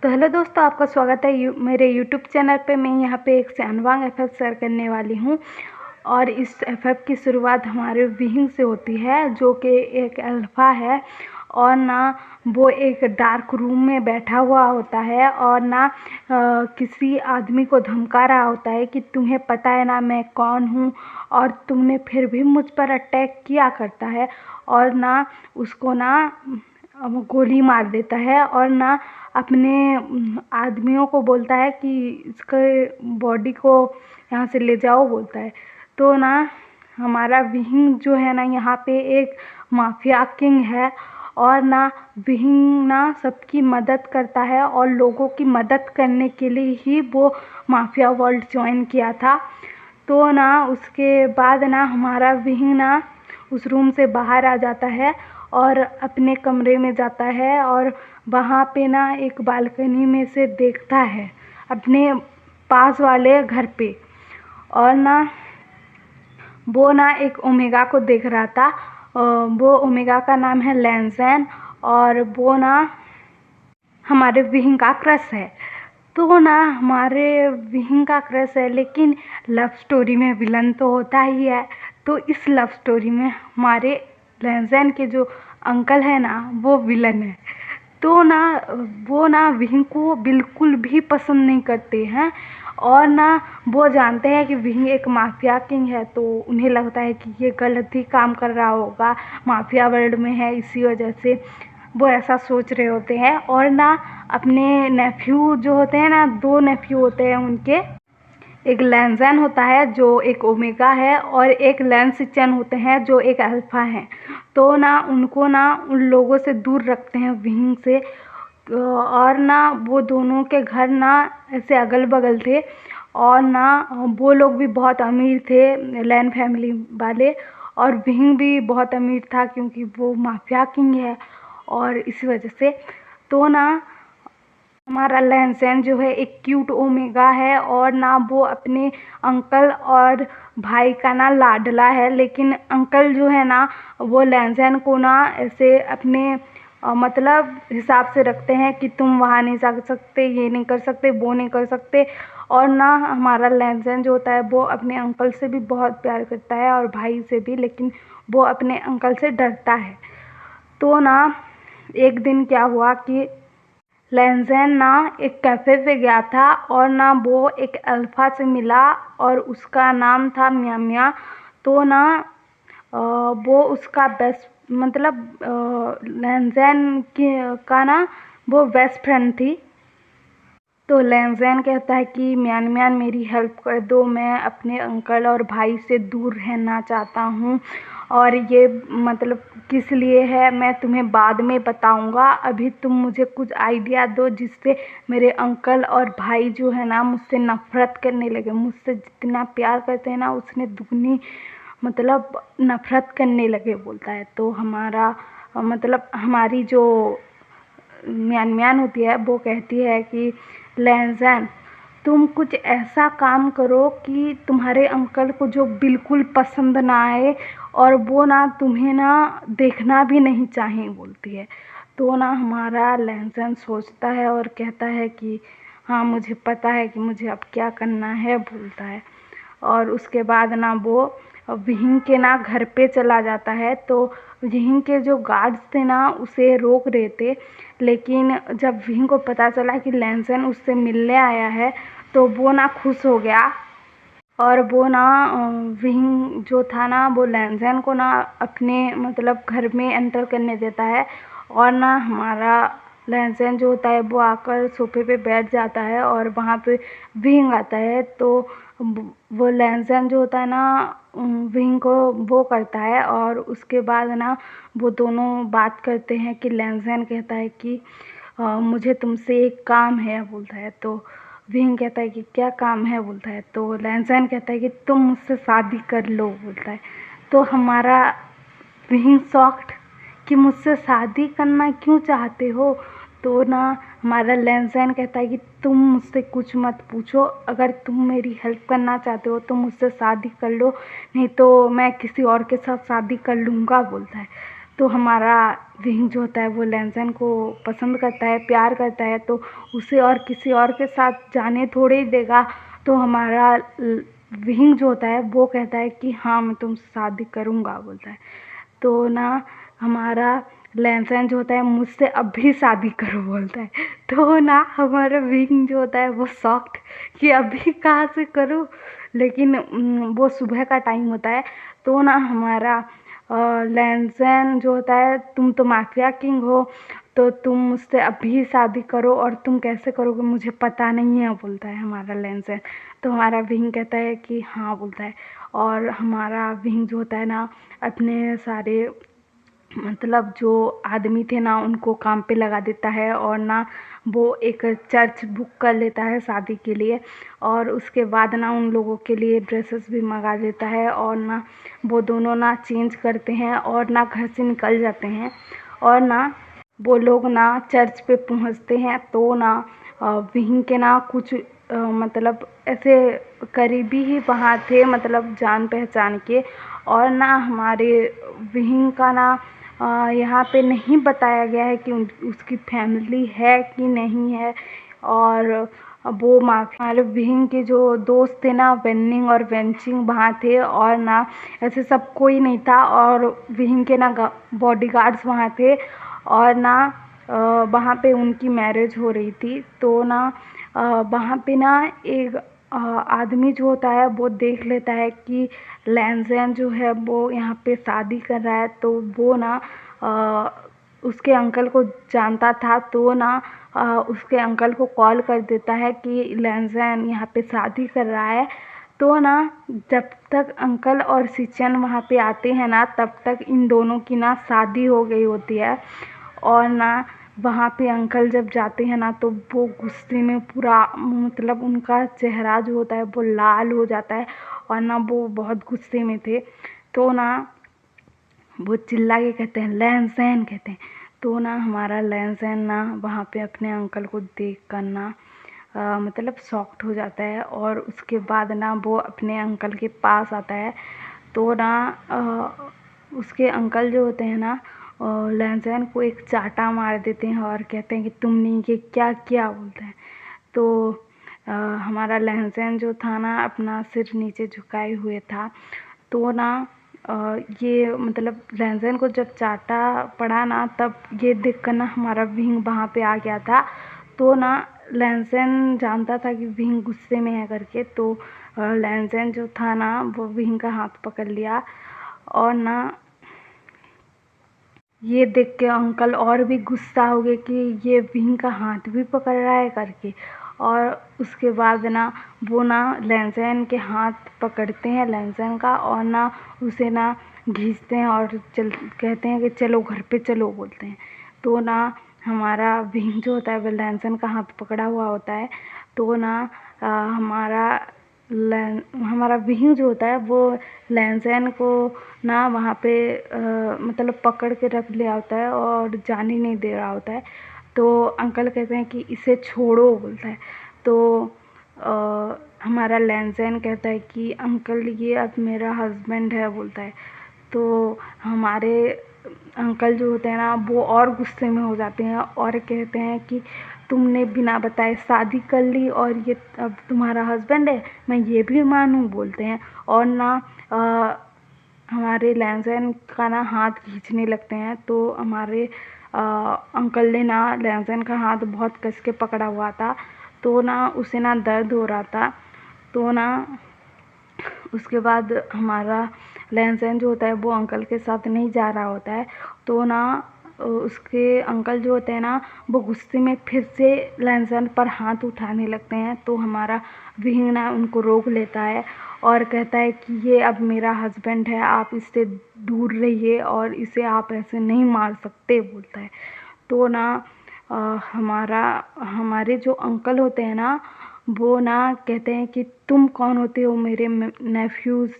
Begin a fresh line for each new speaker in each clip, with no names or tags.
तो हेलो दोस्तों, आपका स्वागत है मेरे यूट्यूब चैनल पे। मैं यहाँ पे एक सैनवांग एफएफ शेयर करने वाली हूँ और इस एफएफ की शुरुआत हमारे विहिंग से होती है, जो कि एक अल्फा है। और ना वो एक डार्क रूम में बैठा हुआ होता है और ना किसी आदमी को धमका रहा होता है कि तुम्हें पता है ना मैं कौन हूँ और तुमने फिर भी मुझ पर अटैक किया करता है। और ना उसको ना वो गोली मार देता है और ना अपने आदमियों को बोलता है कि इसके बॉडी को यहाँ से ले जाओ बोलता है। तो ना हमारा विहिंग जो है ना यहाँ पे एक माफिया किंग है और ना विहिंग ना सबकी मदद करता है और लोगों की मदद करने के लिए ही वो माफिया वर्ल्ड ज्वाइन किया था। तो ना उसके बाद ना हमारा विहिंग ना उस रूम से बाहर आ जाता है और अपने कमरे में जाता है और वहाँ पे ना एक बालकनी में से देखता है अपने पास वाले घर पे। और ना वो ना एक ओमेगा को देख रहा था। वो ओमेगा का नाम है लैंसैन और वो ना हमारे विहिंग का क्रश है। तो ना हमारे विहिंग का क्रश है, लेकिन लव स्टोरी में विलन तो होता ही है। तो इस लव स्टोरी में हमारे लैंसैन के जो अंकल है ना वो विलन है। तो ना वो ना विहिंग को बिल्कुल भी पसंद नहीं करते हैं और ना वो जानते हैं कि विहिंग एक माफिया किंग है। तो उन्हें लगता है कि ये गलत ही काम कर रहा होगा, माफिया वर्ल्ड में है, इसी वजह से वो ऐसा सोच रहे होते हैं। और ना अपने नेफ्यू जो होते हैं ना, 2 नेफ्यू होते हैं उनके, एक लैंसैन होता है जो एक ओमेगा है और एक लैंसिचन होते हैं जो एक अल्फा हैं। तो ना उनको ना उन लोगों से दूर रखते हैं विहिंग से। और ना वो दोनों के घर ना ऐसे अगल बगल थे और ना वो लोग भी बहुत अमीर थे, लैन फैमिली वाले। और विहिंग भी बहुत अमीर था क्योंकि वो माफिया किंग है और इसी वजह से। तो ना हमारा लैंसैन जो है एक क्यूट ओमेगा है और ना वो अपने अंकल और भाई का ना लाडला है। लेकिन अंकल जो है ना वो लैंसैन को ना ऐसे अपने मतलब हिसाब से रखते हैं कि तुम वहाँ नहीं जा सकते, ये नहीं कर सकते, वो नहीं कर सकते। और ना हमारा लैंसैन जो होता है वो अपने अंकल से भी बहुत प्यार करता है और भाई से भी, लेकिन वो अपने अंकल से डरता है। तो ना एक दिन क्या हुआ कि लैंसैन ना एक कैफ़े पे गया था और ना वो एक अल्फ़ा से मिला और उसका नाम था मिया मिया। तो ना वो उसका बेस्ट मतलब लैंसैन का ना वो बेस्ट फ्रेंड थी। तो लैंसैन कहता है कि म्यान म्यान मेरी हेल्प कर दो, मैं अपने अंकल और भाई से दूर रहना चाहता हूँ और ये मतलब किस लिए है मैं तुम्हें बाद में बताऊँगा। अभी तुम मुझे कुछ आइडिया दो जिससे मेरे अंकल और भाई जो है ना मुझसे नफ़रत करने लगे। मुझसे जितना प्यार करते हैं ना उसने दुगनी मतलब नफ़रत करने लगे बोलता है। तो हमारा मतलब हमारी जो म्यान म्यान होती है वो कहती है कि लैंसैन तुम कुछ ऐसा काम करो कि तुम्हारे अंकल को जो बिल्कुल पसंद ना आए और वो ना तुम्हें ना देखना भी नहीं चाहें बोलती है। तो ना हमारा लैंसैन सोचता है और कहता है कि हाँ मुझे पता है कि मुझे अब क्या करना है बोलता है। और उसके बाद ना वो विहिंग के ना घर पे चला जाता है। तो विहिंग के जो गार्ड्स थे ना उसे रोक रहे थे, लेकिन जब विहिंग को पता चला कि लैंसैन उससे मिलने आया है तो वो ना खुश हो गया और वो ना विहिंग जो था ना वो लैंसैन को ना अपने मतलब घर में एंटर करने देता है। और ना हमारा लैंसैन जो होता है वो आकर सोफे पे बैठ जाता है और वहाँ पे विहिंग आता है। तो वो लैंसैन जो होता है ना विहिंग को वो करता है और उसके बाद ना वो दोनों बात करते हैं कि लैंसैन कहता है कि मुझे तुमसे एक काम है बोलता है। तो विहिंग कहता है कि क्या काम है बोलता है। तो लैंसैन कहता है कि तुम मुझसे शादी कर लो बोलता है। तो हमारा विहिंग शॉक्ड कि मुझसे शादी करना क्यों चाहते हो। तो ना हमारा लैंसैन कहता है कि तुम मुझसे कुछ मत पूछो, अगर तुम मेरी हेल्प करना चाहते हो तो मुझसे शादी कर लो, नहीं तो मैं किसी और के साथ शादी कर लूँगा बोलता है। तो हमारा विंग जो होता है वो लैंसन को पसंद करता है, प्यार करता है, तो उसे और किसी और के साथ जाने थोड़े ही देगा। तो हमारा विंग जो होता है वो कहता है कि हाँ मैं तुमसे शादी करूँगा बोलता है। तो ना हमारा लैंसन जो होता है मुझसे अभी शादी करो बोलता है। तो ना हमारा विंग जो होता है वो शॉक्ड कि अभी कहाँ से करूँ, लेकिन वो सुबह का टाइम होता है। तो ना हमारा लैंसन जो होता है, तुम तो माफिया किंग हो, तो तुम मुझसे अभी शादी करो, और तुम कैसे करोगे मुझे पता नहीं है बोलता है हमारा लैंसन। तो हमारा विंग कहता है कि हाँ बोलता है। और हमारा विंग जो होता है ना अपने सारे मतलब जो आदमी थे ना उनको काम पे लगा देता है, और ना वो एक चर्च बुक कर लेता है शादी के लिए, और उसके बाद ना उन लोगों के लिए ड्रेसेस भी मंगा देता है, और ना वो दोनों ना चेंज करते हैं और ना घर से निकल जाते हैं। और ना वो लोग ना चर्च पे पहुंचते हैं, तो ना वहीं के ना कुछ मतलब ऐसे करीबी ही वहाँ थे, मतलब जान पहचान के। और ना हमारे विंग का ना यहाँ पे नहीं बताया गया है कि उसकी फैमिली है कि नहीं है। और वो हमारे विंग के जो दोस्त थे ना वेनिंग और वेंचिंग वहाँ थे, और ना ऐसे सब कोई नहीं था, और विंग के ना बॉडीगार्ड्स वहाँ थे, और ना वहाँ पे उनकी मैरिज हो रही थी। तो ना वहाँ पे ना एक आदमी जो होता है वो देख लेता है कि लैंसन जो है वो यहाँ पे शादी कर रहा है। तो वो ना उसके अंकल को जानता था, तो ना उसके अंकल को कॉल कर देता है कि लैंसन यहाँ पे शादी कर रहा है। तो ना जब तक अंकल और सिचन वहाँ पे आते हैं ना तब तक इन दोनों की ना शादी हो गई होती है। और ना वहाँ पे अंकल जब जाते हैं ना तो वो गुस्से में पूरा मतलब उनका चेहरा जो होता है वो लाल हो जाता है, और ना वो बहुत गुस्से में थे। तो ना वो चिल्ला के कहते हैं लैंसन कहते हैं। तो ना हमारा लैंसन ना वहाँ पे अपने अंकल को देख कर ना मतलब शॉक्ड हो जाता है, और उसके बाद ना वो अपने अंकल के पास आता है। तो ना उसके अंकल जो होते हैं ना लैंसन को एक चाटा मार देते हैं और कहते हैं कि तुमने ये क्या किया बोलते हैं। तो हमारा लैंसन जो था ना अपना सिर नीचे झुकाए हुए था। तो ना ये मतलब लैंसन को जब चाटा पड़ा ना तब ये देख कर ना हमारा विंग वहाँ पे आ गया था। तो ना लैंसन जानता था कि विंग गुस्से में है करके, तो लैंसन जो था ना वो विंग का हाथ पकड़ लिया। और ना ये देख के अंकल और भी गुस्सा हो गए कि ये विंग का हाथ भी पकड़ रहा है करके। और उसके बाद ना वो ना लैंसन के हाथ पकड़ते हैं लैंसन का, और ना उसे ना घींचते हैं और कहते हैं कि चलो घर पे चलो बोलते हैं। तो ना हमारा विंग जो होता है वो लैंसन का हाथ पकड़ा हुआ होता है। तो ना हमारा हमारा विंग जो होता है वो लैंसन को ना वहाँ पे मतलब पकड़ के रख लिया होता है और जाने नहीं दे रहा होता है। तो अंकल कहते हैं कि इसे छोड़ो बोलता है। तो हमारा लैंसन कहता है कि अंकल ये अब मेरा हस्बैंड है बोलता है। तो हमारे अंकल जो होते हैं ना वो और गुस्से में हो जाते हैं और कहते हैं कि तुमने बिना बताए शादी कर ली और ये अब तुम्हारा हस्बैंड है, मैं ये भी मानूं बोलते हैं। और ना हमारे लैंसन का ना हाथ खींचने लगते हैं। तो हमारे अंकल ने ना लैंसन का हाथ बहुत कस के पकड़ा हुआ था, तो ना उसे ना दर्द हो रहा था। तो ना उसके बाद हमारा लैंसन जो होता है वो अंकल के साथ नहीं जा रहा होता है। तो ना उसके अंकल जो होते हैं ना वो गुस्से में फिर से लैंसन पर हाथ उठाने लगते हैं। तो हमारा विंग ना उनको रोक लेता है और कहता है कि ये अब मेरा हस्बैंड है, आप इससे दूर रहिए और इसे आप ऐसे नहीं मार सकते बोलता है। तो ना हमारे जो अंकल होते हैं ना वो ना कहते हैं कि तुम कौन होते हो मेरे नेफ्यूज़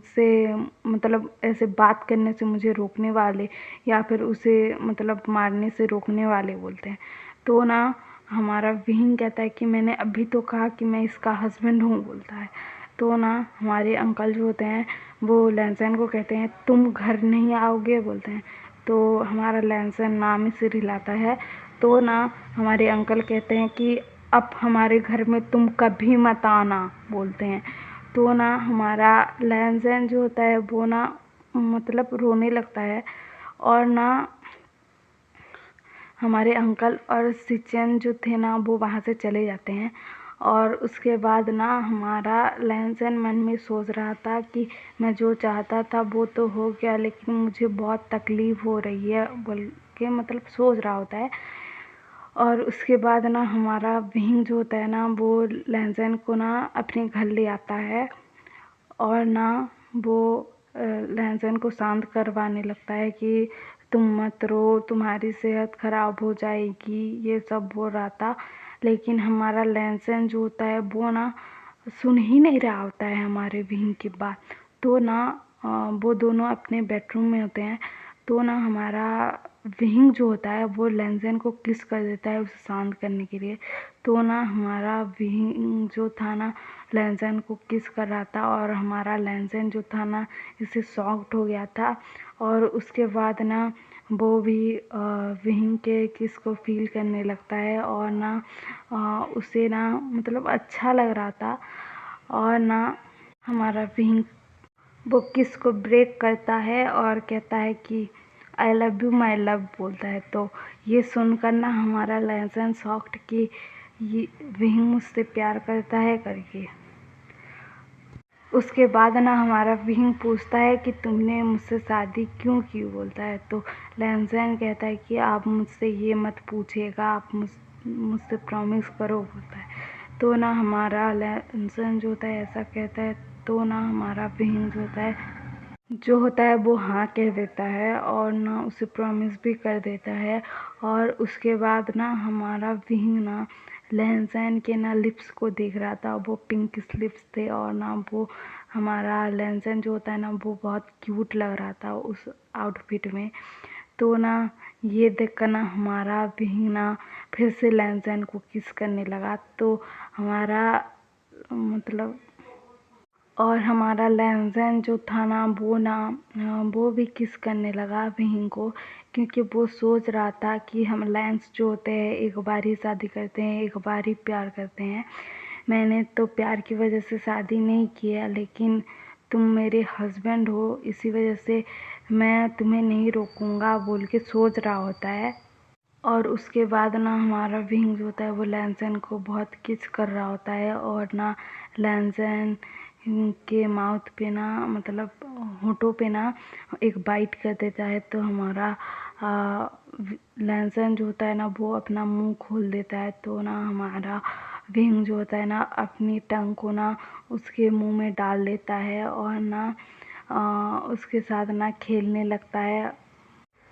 से मतलब ऐसे बात करने से मुझे रोकने वाले, या फिर उसे मतलब मारने से रोकने वाले बोलते हैं। तो ना हमारा विंग कहता है कि मैंने अभी तो कहा कि मैं इसका हस्बैंड हूँ बोलता है। तो ना हमारे अंकल जो होते हैं वो लैंसन को कहते हैं तुम घर नहीं आओगे बोलते हैं। तो हमारा लहसन नाम ही से रिलाता है। तो ना हमारे अंकल कहते हैं कि अब हमारे घर में तुम कभी मत आना, बोलते हैं। तो ना हमारा लहसन जो होता है वो ना मतलब रोने लगता है, और ना हमारे अंकल और सिचन जो थे ना वो वहाँ से चले जाते हैं। और उसके बाद ना हमारा लहसन मन में सोच रहा था कि मैं जो चाहता था वो तो हो गया, लेकिन मुझे बहुत तकलीफ़ हो रही है, बोल के मतलब सोच रहा होता है। और उसके बाद ना हमारा विहिंग जो होता है ना वो लहसन को ना अपने घर ले आता है, और ना वो लहसन को शांत करवाने लगता है कि तुम मत रो, तुम्हारी सेहत ख़राब हो जाएगी, ये सब बोल रहा था। लेकिन हमारा लहसन जो होता है वो ना सुन ही नहीं रहा होता है हमारे विहिंग की बात। तो ना वो दोनों अपने बेडरूम में होते हैं। तो ना हमारा विहिंग जो होता है वो लहसन को किस कर देता है उसे शांत करने के लिए। तो ना हमारा विहिंग जो था ना लहसन को किस कर रहा था, और हमारा लहसन जो था ना इससे शॉक्ड हो गया था। और उसके बाद ना वो भी विहिंग के किस को फील करने लगता है, और ना उसे ना मतलब अच्छा लग रहा था। और ना हमारा विहिंग वो किस को ब्रेक करता है और कहता है कि I love you my love, बोलता है। तो ये सुनकर ना हमारा लहसन शॉक्ड कि ये विहिंग मुझसे प्यार करता है करके। उसके बाद ना हमारा विहिंग पूछता है कि तुमने मुझसे शादी क्यों की, बोलता है। तो लहसन कहता है कि आप मुझसे ये मत पूछिएगा, आप मुझसे प्रॉमिस करो, बोलता है। तो ना हमारा लहसन जो होता है ऐसा कहता है। तो ना हमारा विहिंग जो होता है वो हाँ कह देता है, और ना उसे प्रॉमिस भी कर देता है। और उसके बाद ना हमारा विहिंग ना लहसन के ना लिप्स को देख रहा था, वो पिंक लिप्स थे, और ना वो हमारा लहसन जो होता है ना वो बहुत क्यूट लग रहा था उस आउटफिट में। तो ना ये देखकर ना हमारा विहिंग ना फिर से लहसन को किस करने लगा। तो हमारा मतलब और हमारा लहसन जो था ना वो भी किस करने लगा विहिंग को, क्योंकि वो सोच रहा था कि हम लहंस जो होते हैं एक बार ही शादी करते हैं, एक बार ही प्यार करते हैं। मैंने तो प्यार की वजह से शादी नहीं किया, लेकिन तुम मेरे हस्बैंड हो, इसी वजह से मैं तुम्हें नहीं रोकूंगा, बोल के सोच रहा होता है। और उसके बाद ना हमारा विंग जो होता है वो लहसन को बहुत किस कर रहा होता है, और ना लहसन के माउथ पे ना मतलब होठों पे ना एक बाइट कर देता है। तो हमारा लहसन जो होता है ना वो अपना मुंह खोल देता है। तो ना हमारा विंग जो होता है ना अपनी टंग को ना उसके मुंह में डाल देता है, और ना उसके साथ ना खेलने लगता है।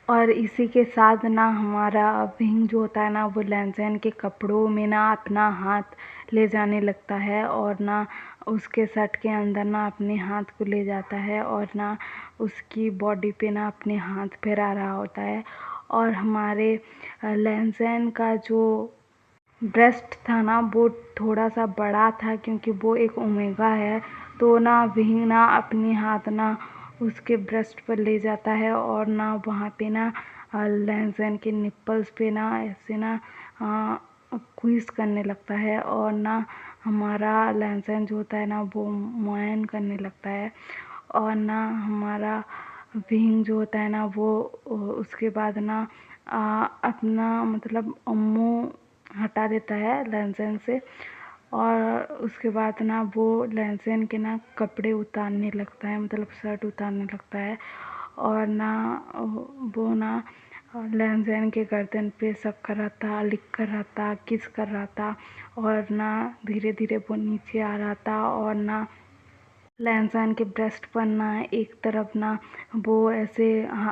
और इसी के साथ ना हमारा विंग जो होता है ना वो लहसन के कपड़ों में ना अपना हाथ ले जाने लगता है, और ना उसके शर्ट के अंदर ना अपने हाथ को ले जाता है, और ना उसकी बॉडी पे ना अपने हाथ फैला रहा होता है। और हमारे लहसन का जो ब्रेस्ट था ना वो थोड़ा सा बड़ा था, क्योंकि वो एक ओमेगा है। तो ना विंग ना अपने हाथ ना उसके ब्रेस्ट पर ले जाता है, और ना वहाँ पे ना लहसन के निप्पल्स पे ना ऐसे ना क्विज करने लगता है, और ना हमारा लहसन जो होता है ना वो मोयन करने लगता है। और ना हमारा विंग जो होता है ना वो उसके बाद ना अपना मतलब मुँह हटा देता है लहसन से, और उसके बाद ना वो लहसन के ना कपड़े उतारने लगता है, मतलब शर्ट उतारने लगता है। और ना वो ना लहसन के गर्दन पे शक कर रहा था, लिक कर रहा था, किस कर रहा था, और ना धीरे धीरे वो नीचे आ रहा था। और ना लहसन के ब्रेस्ट पर ना एक तरफ ना वो ऐसे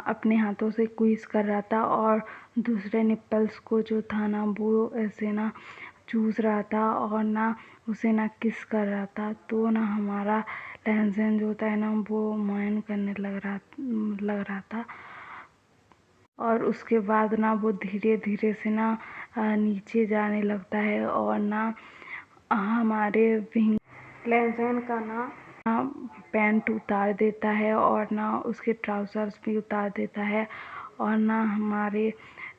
अपने हाथों से क्वीज कर रहा था, और दूसरे निप्पल्स को जो था ना वो ऐसे ना चूस रहा था, और ना उसे ना किस कर रहा था। तो ना हमारा लहसन जो होता है ना वो मोयन करने लग रहा था। और उसके बाद ना वो धीरे धीरे से ना नीचे जाने लगता है, और ना हमारे विंग लहसन का ना पैंट उतार देता है, और ना उसके ट्राउज़र्स भी उतार देता है। और ना हमारे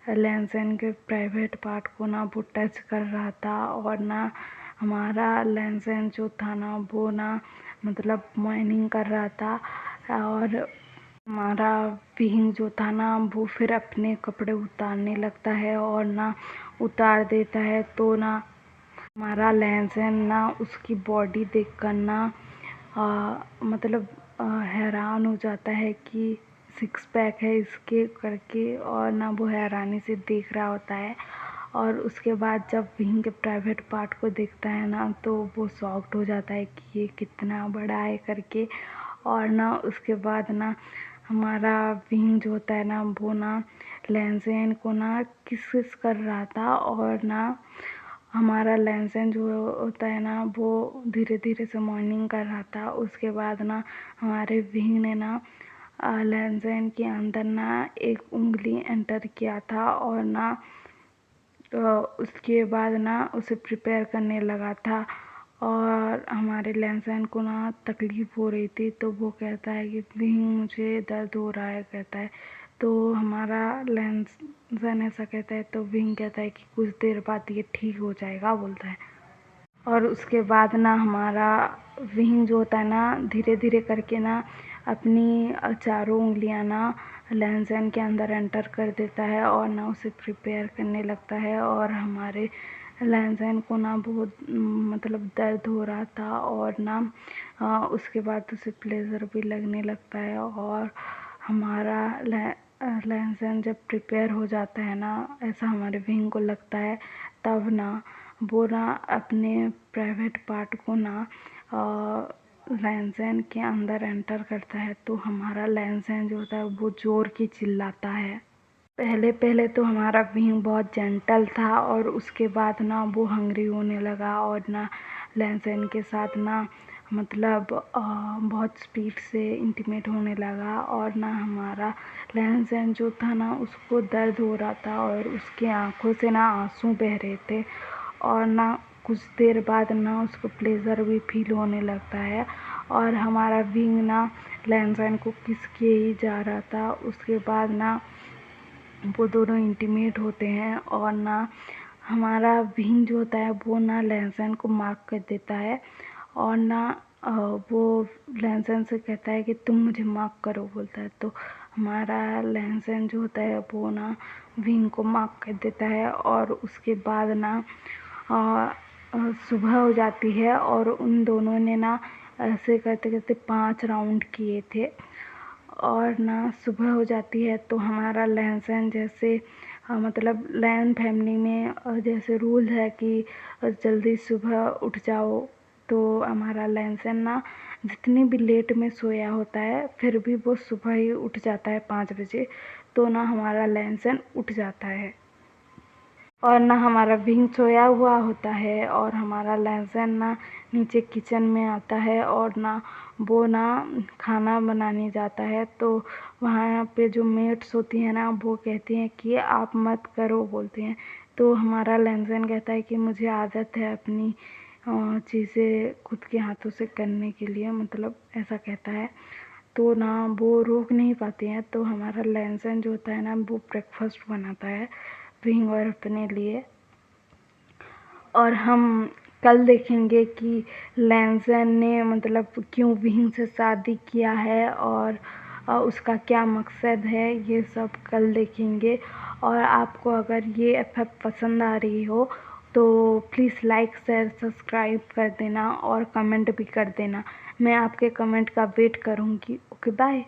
लहसुन के प्राइवेट पार्ट को ना वो टच कर रहा था, और ना हमारा लहसुन जो था ना वो ना मतलब माइनिंग कर रहा था, और हमारा विंग जो था ना वो फिर अपने कपड़े उतारने लगता है और ना उतार देता है। तो ना हमारा लहसुन ना उसकी बॉडी देखकर ना मतलब हैरान हो जाता है कि सिक्स पैक है इसके करके, और ना वो हैरानी से देख रहा होता है। और उसके बाद जब विंग के प्राइवेट पार्ट को देखता है ना तो वो शॉक्ड हो जाता है कि ये कितना बड़ा है करके। और ना उसके बाद ना हमारा विंग जो होता है ना वो ना लहसुन को ना किस कर रहा था, और ना हमारा लहसुन जो होता है ना वो धीरे धीरे से मॉर्निंग कर रहा था। उसके बाद ना हमारे विंग ने ना लहसुन के अंदर ना एक उंगली एंटर किया था, और ना उसके बाद ना उसे प्रिपेयर करने लगा था। और हमारे लहसुन को ना तकलीफ़ हो रही थी, तो वो कहता है कि विंग मुझे दर्द हो रहा है कहता है। तो हमारा लहसुन ऐसा कहता है, तो विंग कहता है कि कुछ देर बाद ये ठीक हो जाएगा बोलता है। और उसके बाद ना हमारा विंग जो होता है ना धीरे धीरे करके ना अपनी चारों उंगलियां ना लहसुन के अंदर एंटर कर देता है, और ना उसे प्रिपेयर करने लगता है। और हमारे लहसुन को ना बहुत मतलब दर्द हो रहा था, और ना उसके बाद उसे प्लेजर भी लगने लगता है। और हमारा लहसुन जब प्रिपेयर हो जाता है ना, ऐसा हमारे विंग को लगता है, तब ना वो ना अपने प्राइवेट पार्ट को ना लहसुन के अंदर एंटर करता है। तो हमारा लहसुन जो होता है वो ज़ोर की चिल्लाता है। पहले पहले तो हमारा विंग बहुत जेंटल था, और उसके बाद ना वो हंग्री होने लगा, और ना लहसुन के साथ ना मतलब बहुत स्पीड से इंटीमेट होने लगा। और ना हमारा लहसुन जो था ना उसको दर्द हो रहा था, और उसकी आंखों से ना आंसू बह रहे थे। और ना कुछ देर बाद ना उसको प्लेजर भी फील होने लगता है, और हमारा विंग ना लहसुन को किस किए ही जा रहा था। उसके बाद ना वो दोनों इंटीमेट होते हैं, और ना हमारा विंग जो होता है वो ना लहसुन को मार्क कर देता है, और ना वो लहसुन से कहता है कि तुम मुझे मार्क करो बोलता है। तो हमारा लहसुन जो होता है वो ना विंग को मार्क कर देता है। और उसके बाद ना सुबह हो जाती है, और उन दोनों ने ना ऐसे करते करते 5 राउंड किए थे। और ना सुबह हो जाती है, तो हमारा लहसुन जैसे मतलब लायन फैमिली में जैसे रूल है कि जल्दी सुबह उठ जाओ, तो हमारा लहसुन ना जितनी भी लेट में सोया होता है फिर भी वो सुबह ही उठ जाता है 5 बजे। तो ना हमारा लहसुन उठ जाता है, और ना हमारा विंग सोया हुआ होता है, और हमारा लहसुन ना नीचे किचन में आता है, और ना वो ना खाना बनाने जाता है। तो वहाँ पे जो मेट्स होती हैं ना वो कहती हैं कि आप मत करो बोलते हैं। तो हमारा लहसुन कहता है कि मुझे आदत है अपनी चीज़ें खुद के हाथों से करने के लिए, मतलब ऐसा कहता है। तो ना वो रोक नहीं पाते हैं, तो हमारा लहसुन जो होता है ना वो ब्रेकफास्ट बनाता है विंग और अपने लिए। और हम कल देखेंगे कि लहसुन ने मतलब क्यों विंग से शादी किया है, और उसका क्या मकसद है, ये सब कल देखेंगे। और आपको अगर ये एफएफ पसंद आ रही हो तो प्लीज़ लाइक शेयर सब्सक्राइब कर देना, और कमेंट भी कर देना। मैं आपके कमेंट का वेट करूँगी। Okay bye.